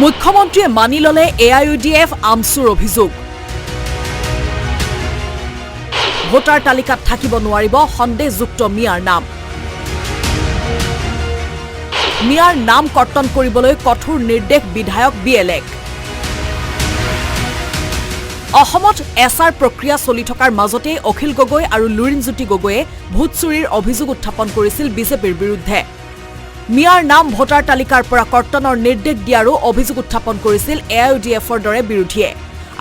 মুখ্যমন্ত্ৰীয়ে মানি ললে AIUDF আমচুৰ অভিযোগ ভোটাৰ তালিকাত থাকিব নোৱাৰিব সন্দেহযুক্ত মিয়াৰ নাম মিয়াৰ নাম কৰ্তন কৰিবলৈ কঠোৰ নিৰ্দেশ বিধায়ক BLX অসমত এছআৰ প্ৰক্ৰিয়া চলি থকাৰ মাজতে অখিল গগৈ আৰু লুৰিণজ্যোতি গগৈয়ে ভোট চুৰিৰ অভিযোগ উত্থাপন কৰিছিল বিজেপিৰ বিৰুদ্ধে মিয়াৰ নাম ভোটাৰ তালিকাৰ পৰা কৰ্তনৰ নিৰ্দেশ দিয়াৰো অভিযোগ উত্থাপন কৰিছিল AIUDFৰ দৰে বিৰোধীয়ে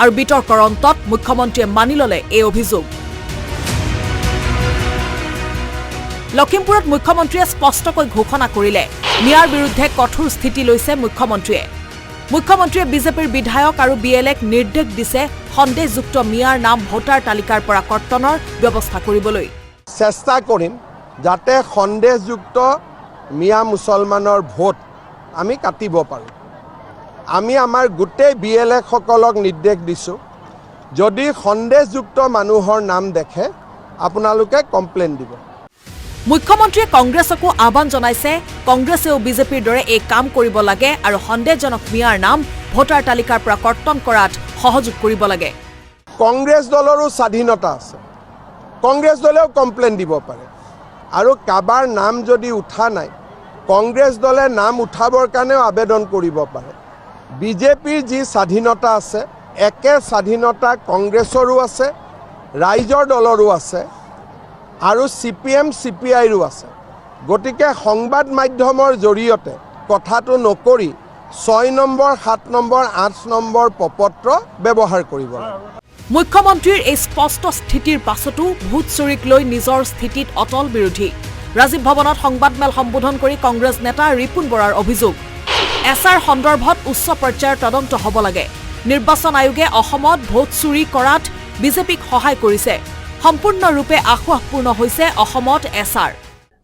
আৰু বিতৰ্কৰ অন্তত মুখ্যমন্ত্ৰীয়ে মানি ললে এই অভিযোগ লখিমপুৰত মুখ্যমন্ত্ৰীয়ে স্পষ্টকৈ ঘোষণা কৰিলে মিয়াৰ বিৰুদ্ধে কঠোৰ স্থিতি লৈছে মুখ্যমন্ত্ৰীয়ে বিজেপিৰ বিধায়ক আৰু BLX নিৰ্দেশ দিছে সন্দেহযুক্ত মিয়াৰ নাম ভোটাৰ তালিকাৰ পৰা কৰ্তনৰ ব্যৱস্থা কৰিবলৈ চেষ্টা কৰিম যাতে সন্দেহযুক্ত মিয়া মুছলমানৰ ভোট আমি কাটিব পাৰোঁ আমি আমাৰ গোটেই BLX সকলক নিৰ্দেশ দিছোঁ যদি সন্দেহযুক্ত মানুহৰ নাম দেখে আপোনালোকে কমপ্লেইন দিব মুখ্যমন্ত্ৰীয়ে কংগ্ৰেছকো আহ্বান জনাইছে কংগ্ৰেছেও বিজেপিৰ দৰে এই কাম কৰিব লাগে আৰু সন্দেহজনক মিয়াৰ নাম ভোটাৰ তালিকাৰ পৰা কৰ্তন কৰাত সহযোগ কৰিব লাগে কংগ্ৰেছ দলৰো স্বাধীনতা আছে কংগ্ৰেছ দলেও কমপ্লেইন দিব পাৰে আৰু কাবাৰ নাম যদি উঠা নাই কংগ্ৰেছ দলে নাম উঠাবৰ কাৰণেও আবেদন কৰিব পাৰে বিজেপিৰ যি স্বাধীনতা আছে একে স্বাধীনতা কংগ্ৰেছৰো আছে ৰাইজৰ দলৰো আছে আৰু CPM CPIৰো আছে গতিকে সংবাদ মাধ্যমৰ জৰিয়তে কথাটো নকৰি 6 নম্বৰ 7 নম্বৰ 8 নম্বৰ প্ৰপত্ৰ ব্যৱহাৰ কৰিব লাগে মুখ্যমন্ত্ৰীৰ এই স্পষ্ট স্থিতিৰ পাছতো ভোট চুৰিক লৈ নিজৰ স্থিতিত অটল বিৰোধী ৰাজীৱ ভৱনত সংবাদমেল সম্বোধন কৰি কংগ্ৰেছ নেতা ৰিপুন বৰাৰ অভিযোগ এছআৰ সন্দৰ্ভত উচ্চ পৰ্যায়ৰ তদন্ত হ'ব লাগে নিৰ্বাচন আয়োগে অসমত ভোট চুৰি কৰাত বিজেপিক সহায় কৰিছে সম্পূৰ্ণৰূপে আশ্বাসপূৰ্ণ হৈছে অসমত এছআৰ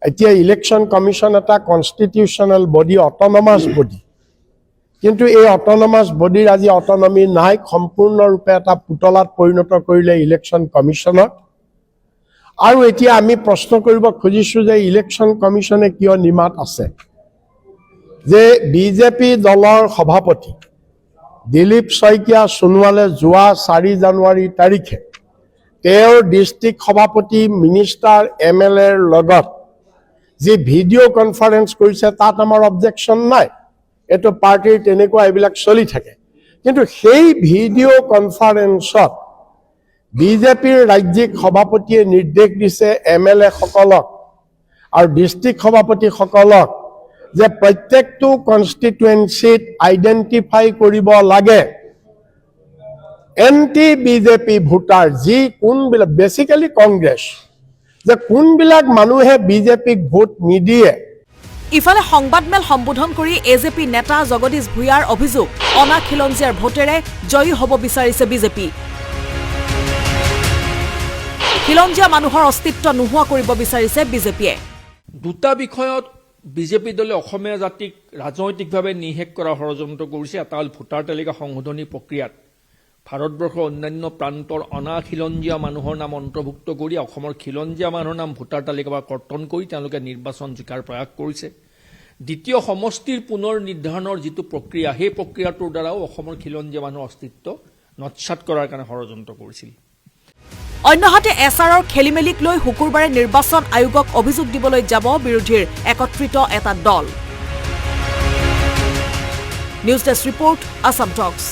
এতিয়া ইলেকশ্যন কমিশ্যন এটা কনষ্টিটিউচনেল বডি অট'নমাছ বডি কিন্তু এই অট'নমাছ বডিৰ আজি অট'নমি নাই সম্পূৰ্ণৰূপে এটা পুতলাত পৰিণত কৰিলে ইলেকশ্যন কমিশ্যনক আৰু এতিয়া আমি প্ৰশ্ন কৰিব খুজিছোঁ যে ইলেকশ্যন কমিশ্যনে কিয় নিমাত আছে যে বিজেপি দলৰ সভাপতি দিলীপ শইকীয়া সোণোৱালে যোৱা 4 জানুৱাৰী তাৰিখে তেওঁৰ ডিষ্ট্ৰিক্ট সভাপতি মিনিষ্টাৰ MLAৰ লগত যি ভিডিঅ' কনফাৰেন্স কৰিছে তাত আমাৰ অবজেকশ্যন নাই এইটো পাৰ্টিৰ তেনেকুৱা এইবিলাক চলি থাকে কিন্তু সেই ভিডিঅ' কনফাৰেন্সত বিজেপিৰ ৰাজ্যিক সভাপতিয়ে নিৰ্দেশ দিছে MLA সকলক আৰু ডিষ্ট্ৰিক্ট সভাপতিসকলক যে প্ৰত্যেকটো কনষ্টিটুৱেঞ্চিত আইডেণ্টিফাই কৰিব লাগে এন্টি বিজেপি ভোটাৰ যি কোনবিলাক বেসিক্যালি কংগ্ৰেছ যে কোনবিলাক মানুহে বিজেপিক ভোট নিদিয়ে ইফালে সংবাদমেল সম্বোধন কৰি AJP নেতা জগদীশ ভূঞাৰ অভিযোগ অনা খিলঞ্জীয়াৰ ভোটেৰে জয়ী হ'ব বিচাৰিছে বিজেপি খিলঞ্জীয়া মানুহৰ অস্তিত্ব নোহোৱা কৰিব বিচাৰিছে বিজেপিয়ে দুটা বিষয়ত বিজেপি দলে অসমীয়া জাতিক ৰাজনৈতিকভাৱে নিষেধ কৰা ষড়যন্ত্ৰ কৰিছে এটা হ'ল ভোটাৰ তালিকা সংশোধনী প্ৰক্ৰিয়াত ভাৰতবৰ্ষৰ অন্যান্য প্ৰান্তৰ অনা খিলঞ্জীয়া মানুহৰ নাম অন্তৰ্ভুক্ত কৰি অসমৰ খিলঞ্জীয়া মানুহৰ নাম ভোটাৰ তালিকাৰ পৰা কৰ্তন কৰি তেওঁলোকে নিৰ্বাচন জিকাৰ প্ৰয়াস কৰিছে দ্বিতীয় সমষ্টিৰ পুনৰ নিৰ্ধাৰণৰ যিটো প্ৰক্ৰিয়া সেই প্ৰক্ৰিয়াটোৰ দ্বাৰাও অসমৰ খিলঞ্জীয়া মানুহৰ অস্তিত্ব নৎসাত কৰাৰ কাৰণে ষড়যন্ত্ৰ কৰিছিল অন্যহাতে এছআৰৰ খেলিমেলিক লৈ শুকুৰবাৰে নিৰ্বাচন আয়োগক অভিযোগ দিবলৈ যাব বিৰোধীৰ একত্ৰিত এটা দল নিউজ ডেস্ক ৰিপৰ্ট আসাম টক্স